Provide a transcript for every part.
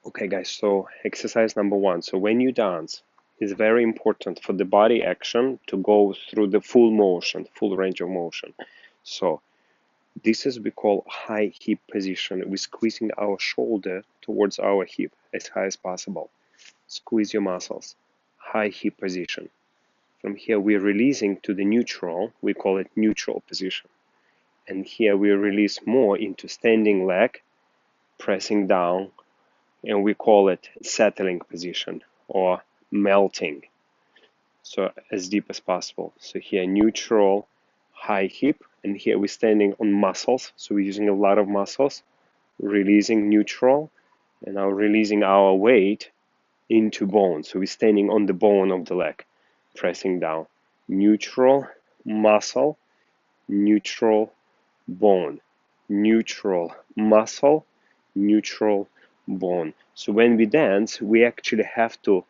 Okay guys, so exercise number 1. So when you dance, it's very important for the body action to go through the full motion, full range of motion. So this is we call high hip position. We're squeezing our shoulder towards our hip as high as possible. Squeeze your muscles. High hip position. From here we're releasing to the neutral. We call it neutral position. And here we release more into standing leg, pressing down, and we call it settling position or melting. So as deep as possible. So here neutral, high hip, and here we're standing on muscles. So we're using a lot of muscles, releasing neutral, and now releasing our weight into bone. So we're standing on the bone of the leg, pressing down. Neutral, muscle, neutral, bone, neutral, muscle, neutral, bone. So when we dance, we actually have to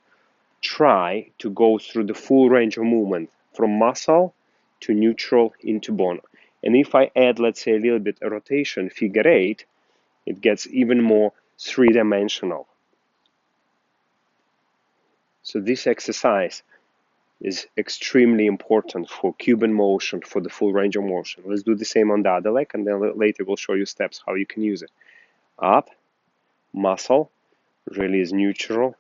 try to go through the full range of movement from muscle to neutral into bone. And if I add, let's say, a little bit of rotation, figure 8, it gets even more three-dimensional. So this exercise is extremely important for Cuban motion, for the full range of motion. Let's do the same on the other leg, and then later we'll show you steps how you can use it. Up, muscle, release neutral,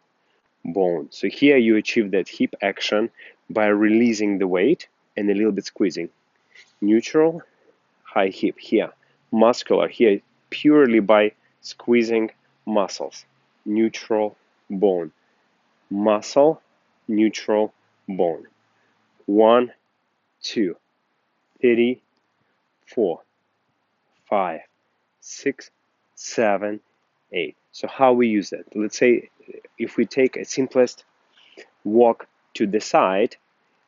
bone. So here you achieve that hip action by releasing the weight and a little bit squeezing. Neutral, high hip here. Muscular here purely by squeezing muscles. Neutral, bone. Muscle, neutral, bone. 1, 2, 3, 4, 5, 6, 7, 8. So how we use that? Let's say if we take a simplest walk to the side,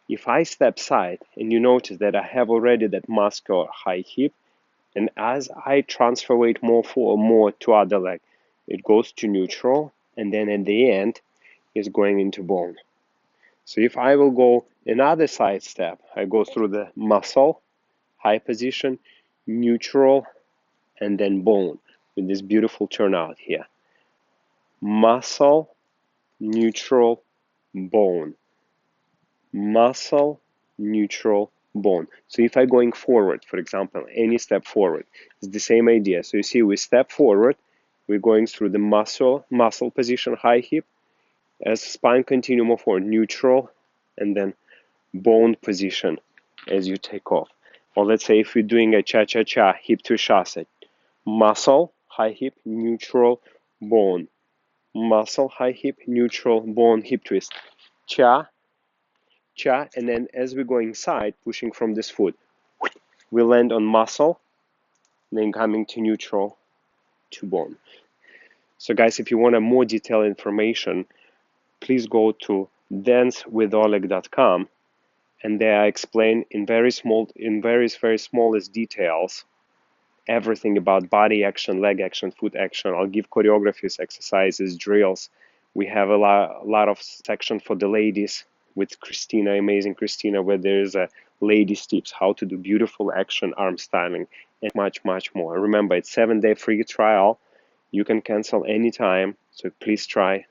if I step side and you notice that I have already that muscular high hip, and as I transfer weight more to other leg, it goes to neutral, and then at the end is going into bone. So if I will go another side step, I go through the muscle, high position, neutral, and then bone with this beautiful turnout here. Muscle, neutral, bone. Muscle, neutral, bone. So if I'm going forward, for example, any step forward, it's the same idea. So you see we step forward, we're going through the muscle position, high hip, as spine continue more forward, neutral, and then bone position as you take off. Or let's say if we're doing a cha-cha-cha, hip twist shasa, muscle, high hip, neutral, bone. Muscle, high hip, neutral, bone, hip twist. Cha, cha, and then as we're going side, pushing from this foot, we land on muscle, then coming to neutral, to bone. So guys, if you want a more detailed information, please go to dancewitholeg.com, and there I explain in very smallest details everything about body action, leg action, foot action. I'll give choreographies, exercises, drills. We have a lot of section for the ladies with Kristina, amazing Kristina, where there's a ladies tips, how to do beautiful action, arm styling, and much, much more. Remember, it's 7-day free trial. You can cancel anytime, so please try.